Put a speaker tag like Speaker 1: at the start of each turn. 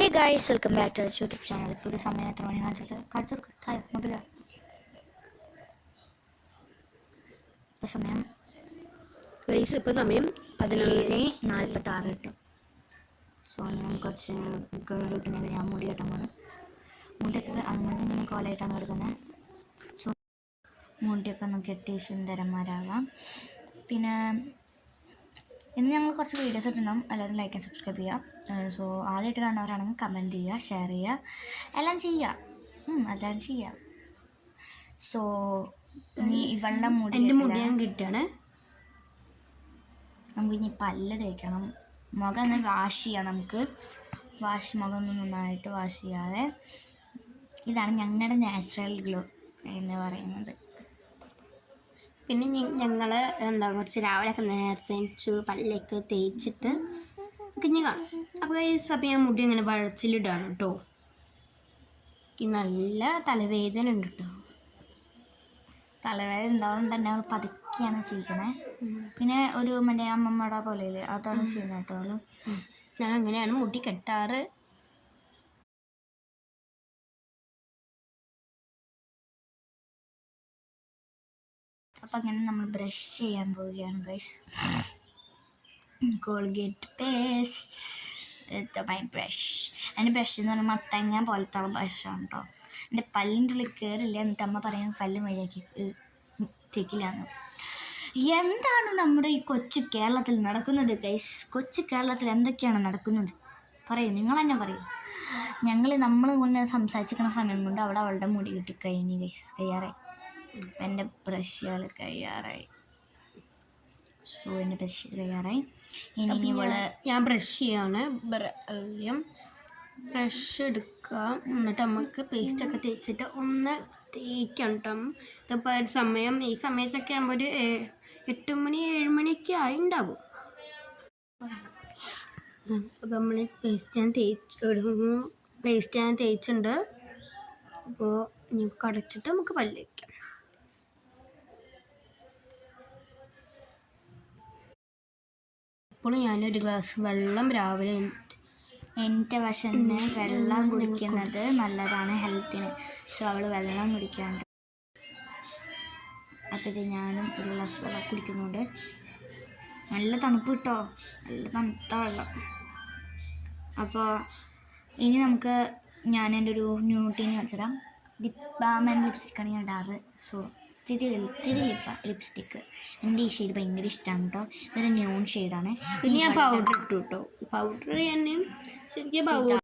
Speaker 1: Hey guys, welcome back to the YouTube channel. ഇപ്പോൾ സമയം എത്ര മണി കാണിച്ചത് മൊബൈൽ സമയം
Speaker 2: ഗൈസ് ഇപ്പോൾ സമയം
Speaker 1: 11:46 കിട്ടും. സോ ഞാൻ കുറച്ച് കിട്ടുന്നത് ഞാൻ മുടി കെട്ടാൻ പോകുന്നത്. മുടിയൊക്കെ അങ്ങനെ കോലമായിട്ടാണ് കിടക്കുന്നത്. സോ മുടിയൊക്കെ ഒന്ന് കെട്ടി സുന്ദരന്മാരാവാം. പിന്നെ ഇന്ന് ഞങ്ങൾ കുറച്ച് വീഡിയോസ് ഇട്ടുണ്ടാകും. എല്ലാവരും ലൈക്ക് ആൻഡ് സബ്സ്ക്രൈബ് ചെയ്യുക. സോ ആദ്യമായിട്ട് കാണുന്നവരാണെങ്കിൽ കമൻറ്റ് ചെയ്യുക, ഷെയർ ചെയ്യുക, എല്ലാം ചെയ്യുക. സോ ഇവളുടെ
Speaker 2: എൻ്റെ മുടി ഞാൻ കിട്ടുകയാണ്.
Speaker 1: നമുക്ക് ഇനി പല്ല് തേക്കണം. മുഖം ഒന്ന് വാഷ് ചെയ്യാം. നമുക്ക് മുഖം ഒന്ന് നന്നായിട്ട് വാഷ് ചെയ്യാതെ ഇതാണ് ഞങ്ങളുടെ നാച്ചുറൽ ഗ്ലോ എന്ന് പറയുന്നത്.
Speaker 2: പിന്നെ ഞങ്ങൾ കുറച്ച് രാവിലെയൊക്കെ നേരത്തെ പല്ലൊക്കെ തേച്ചിട്ട് കിഞ്ഞ് കാണും. അപ്പോൾ അപ്പം ഞാൻ മുടി അങ്ങനെ വഴച്ചിലിടാണ് കേട്ടോ. എനിക്ക് നല്ല തലവേദന ഉണ്ട് കേട്ടോ.
Speaker 1: തലവേദന ഉണ്ടാവുകൊണ്ട് തന്നെ അവൾ പതുക്കെയാണ് ചെയ്യിക്കണേ. പിന്നെ ഒരു മറ്റേ അമ്മമ്മയുടെ പോലെ അതാണ് ചെയ്യുന്നത് കേട്ടോ അവള്.
Speaker 2: ഞാൻ അങ്ങനെയാണ് മുടി കെട്ടാറ്.
Speaker 1: അപ്പം അങ്ങനെ നമ്മൾ ബ്രഷ് ചെയ്യാൻ പോവുകയാണ് guys. Colgate paste my brush. എൻ്റെ ബ്രഷ് എന്ന് പറഞ്ഞാൽ മത്തങ്ങ പോലത്തെ ബ്രഷാണ് കേട്ടോ. എൻ്റെ പല്ലിൻ്റെ ഉള്ളിൽ കയറില്ല. എന്നിട്ട് അമ്മ പറയുന്നത് പല്ല് മര്യാദയ്ക്ക് തേക്കില്ലാന്ന്. എന്താണ് നമ്മുടെ ഈ കൊച്ചു കേരളത്തിൽ നടക്കുന്നത് ഗൈസ്? കൊച്ചു കേരളത്തിൽ എന്തൊക്കെയാണ് നടക്കുന്നത് പറയൂ, നിങ്ങൾ തന്നെ പറയൂ. നമ്മൾ ഇങ്ങനെ സംസാരിച്ചിരിക്കുന്ന സമയം കൊണ്ട് അവളുടെ മുടി കിട്ടി കഴിഞ്ഞു ഗൈസ്. കയ്യാറായി. ഇപ്പം എൻ്റെ ബ്രഷുകൾ കയ്യാറായി. സോ എൻ്റെ ബ്രഷ് കയ്യാറായി. ഇനി
Speaker 2: ഞാൻ ബ്രഷ് ചെയ്യാണ്. ബ്രഷ് എടുക്കുക. എന്നിട്ട് നമുക്ക് പേസ്റ്റൊക്കെ തേച്ചിട്ട് ഒന്ന് തേക്കണം കേട്ടോ. ഇതിപ്പോൾ ഒരു സമയം ഈ സമയത്തൊക്കെ ആകുമ്പോൾ ഒരു 8 മണി 7 മണിയൊക്കെ ആയിണ്ടാവും. അപ്പോൾ നമ്മൾ പേസ്റ്റ് ഞാൻ തേച്ചിട്ടുണ്ട്. അപ്പോൾ ഇനി കടച്ചിട്ട് നമുക്ക് പല്ല് വയ്ക്കാം. ഇപ്പോൾ ഞാനൊരു ഗ്ലാസ് വെള്ളം രാവിലെ
Speaker 1: എൻ്റെ വശന്ന് വെള്ളം കുടിക്കുന്നത് നല്ലതാണ് ഹെൽത്തിന്. സോ അവൾ വെള്ളം കുടിക്കാണ്ട്. അപ്പോൾ ഇത് ഞാനും ഒരു ഗ്ലാസ് വെള്ളം കുടിക്കുന്നുണ്ട്. നല്ല തണുപ്പ് കിട്ടോ, നല്ല തണുത്ത വെള്ളം. അപ്പോൾ ഇനി നമുക്ക് ഞാൻ എൻ്റെ ഒരു ന്യൂട്ടീന് വെച്ചിടാം. ലിപ് ബാം ആൻഡ് ലിപ്സ്റ്റിക്കാണ് ഞാൻ ഇടാറ്. സോ തിരി ലിപ്സ്റ്റിക്ക് എൻ്റെ ഈ ഷെയ്ഡ് ഭയങ്കര ഇഷ്ടമാണ് കേട്ടോ. ഇതൊരു ന്യൂൺ ഷെയ്ഡാണ്.
Speaker 2: പിന്നെ ഞാൻ പൗഡർ ഇട്ടു കേട്ടോ. പൗഡർ ഞാൻ ശരിക്കും